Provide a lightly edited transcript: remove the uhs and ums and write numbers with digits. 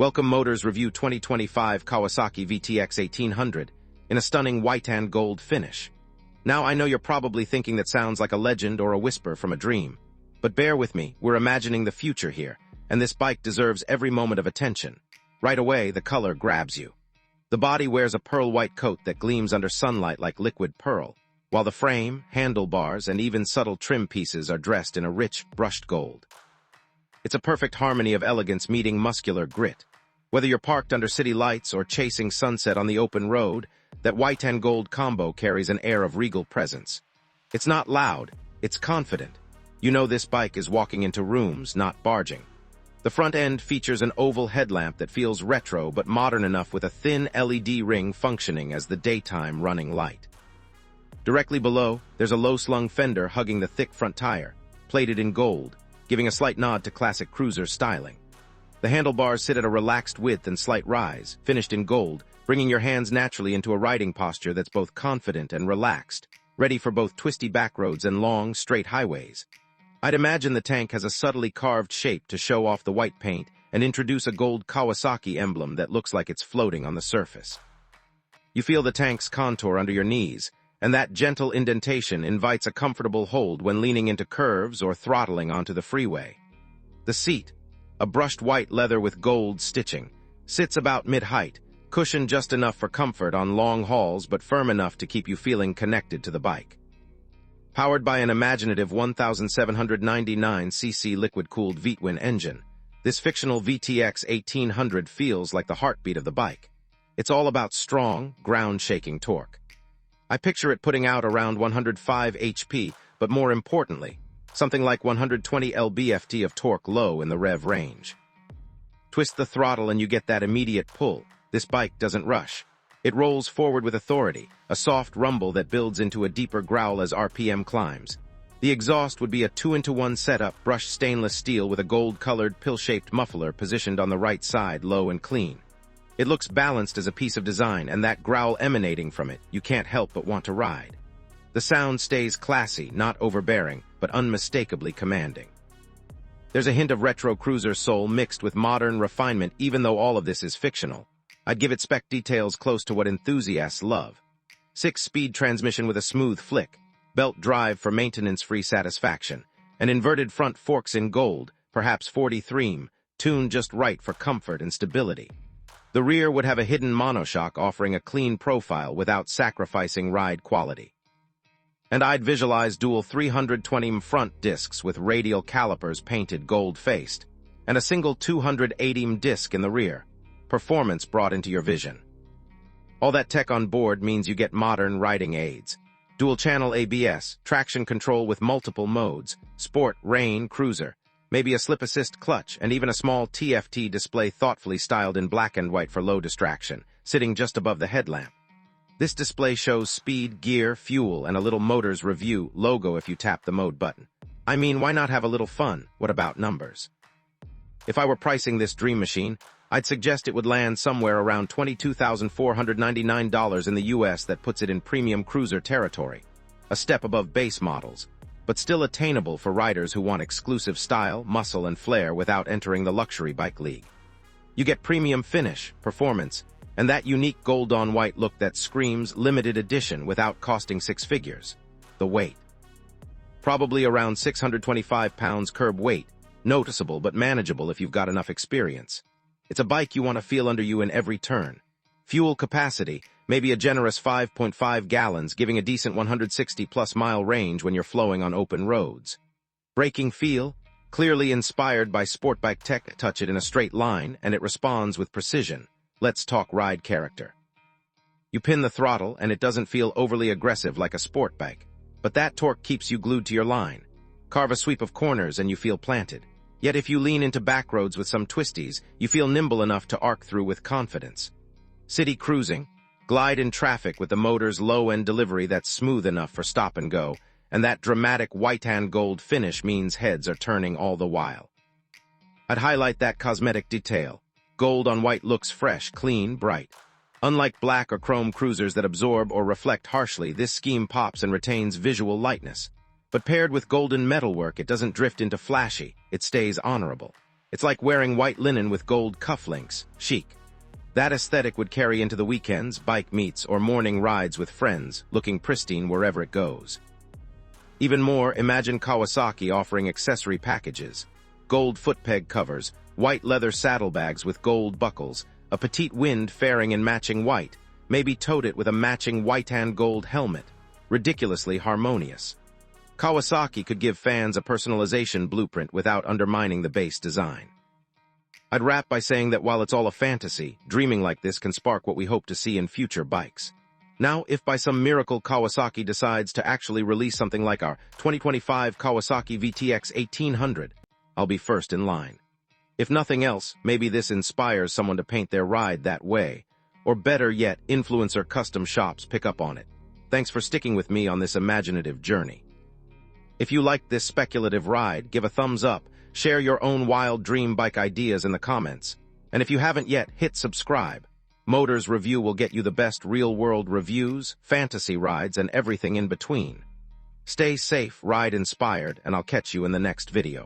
Welcome Motors Review 2025 Kawasaki VTX 1800 in a stunning white and gold finish. Now I know you're probably thinking that sounds like a legend or a whisper from a dream. But bear with me, we're imagining the future here, and this bike deserves every moment of attention. Right away, the color grabs you. The body wears a pearl white coat that gleams under sunlight like liquid pearl, while the frame, handlebars, and even subtle trim pieces are dressed in a rich, brushed gold. It's a perfect harmony of elegance meeting muscular grit. Whether you're parked under city lights or chasing sunset on the open road, that white and gold combo carries an air of regal presence. It's not loud, it's confident. You know this bike is walking into rooms, not barging. The front end features an oval headlamp that feels retro but modern enough with a thin LED ring functioning as the daytime running light. Directly below, there's a low-slung fender hugging the thick front tire, plated in gold, giving a slight nod to classic cruiser styling. The handlebars sit at a relaxed width and slight rise, finished in gold, bringing your hands naturally into a riding posture that's both confident and relaxed, ready for both twisty backroads and long, straight highways. I'd imagine the tank has a subtly carved shape to show off the white paint and introduce a gold Kawasaki emblem that looks like it's floating on the surface. You feel the tank's contour under your knees, and that gentle indentation invites a comfortable hold when leaning into curves or throttling onto the freeway. The seat, a brushed white leather with gold stitching, sits about mid-height, cushioned just enough for comfort on long hauls but firm enough to keep you feeling connected to the bike. Powered by an imaginative 1,799cc liquid-cooled V-twin engine, this fictional VTX 1800 feels like the heartbeat of the bike. It's all about strong, ground-shaking torque. I picture it putting out around 105 HP, but more importantly, something like 120 lb-ft of torque low in the rev range. Twist the throttle and you get that immediate pull. This bike doesn't rush. It rolls forward with authority, a soft rumble that builds into a deeper growl as RPM climbs. The exhaust would be a 2-into-1 setup, brushed stainless steel with a gold-colored, pill-shaped muffler positioned on the right side, low and clean. It looks balanced as a piece of design, and that growl emanating from it, you can't help but want to ride. The sound stays classy, not overbearing, but unmistakably commanding. There's a hint of retro cruiser soul mixed with modern refinement, even though all of this is fictional. I'd give it spec details close to what enthusiasts love. 6-speed transmission with a smooth flick, belt drive for maintenance-free satisfaction, and inverted front forks in gold, perhaps 40 tuned just right for comfort and stability. The rear would have a hidden monoshock offering a clean profile without sacrificing ride quality. And I'd visualize dual 320 front discs with radial calipers painted gold-faced, and a single 280 disc in the rear, performance brought into your vision. All that tech on board means you get modern riding aids. Dual-channel ABS, traction control with multiple modes, sport, rain, cruiser, maybe a slip-assist clutch, and even a small TFT display thoughtfully styled in black and white for low distraction, sitting just above the headlamp. This display shows speed, gear, fuel, and a little Moters Review logo if you tap the mode button. I mean, why not have a little fun? What about numbers? If I were pricing this dream machine, I'd suggest it would land somewhere around $22,499 in the US. That puts it in premium cruiser territory, a step above base models, but still attainable for riders who want exclusive style, muscle, and flair without entering the luxury bike league. You get premium finish, performance, and that unique gold-on-white look that screams limited edition without costing six figures. The weight. Probably around 625 pounds curb weight, noticeable but manageable if you've got enough experience. It's a bike you want to feel under you in every turn. Fuel capacity, maybe a generous 5.5 gallons, giving a decent 160-plus mile range when you're flowing on open roads. Braking feel, clearly inspired by sport bike tech. Touch it in a straight line, and it responds with precision. Let's talk ride character. You pin the throttle, and it doesn't feel overly aggressive like a sport bike, but that torque keeps you glued to your line. Carve a sweep of corners, and you feel planted. Yet if you lean into backroads with some twisties, you feel nimble enough to arc through with confidence. City cruising, glide in traffic with the Motors low-end delivery that's smooth enough for stop and go, and that dramatic white and gold finish means heads are turning all the while. I'd highlight that cosmetic detail. Gold on white looks fresh, clean, bright. Unlike black or chrome cruisers that absorb or reflect harshly, this scheme pops and retains visual lightness. But paired with golden metalwork, it doesn't drift into flashy, it stays honorable. It's like wearing white linen with gold cufflinks, chic. That aesthetic would carry into the weekends, bike meets, or morning rides with friends, looking pristine wherever it goes. Even more, imagine Kawasaki offering accessory packages. Gold footpeg covers, white leather saddlebags with gold buckles, a petite wind fairing in matching white, maybe towed it with a matching white and gold helmet. Ridiculously harmonious. Kawasaki could give fans a personalization blueprint without undermining the base design. I'd wrap by saying that while it's all a fantasy, dreaming like this can spark what we hope to see in future bikes. Now, if by some miracle Kawasaki decides to actually release something like our 2025 Kawasaki VTX 1800, I'll be first in line. If nothing else, maybe this inspires someone to paint their ride that way. Or better yet, influencer custom shops pick up on it. Thanks for sticking with me on this imaginative journey. If you liked this speculative ride, give a thumbs up, share your own wild dream bike ideas in the comments. And if you haven't yet, hit subscribe. Moters Review will get you the best real-world reviews, fantasy rides, and everything in between. Stay safe, ride inspired, and I'll catch you in the next video.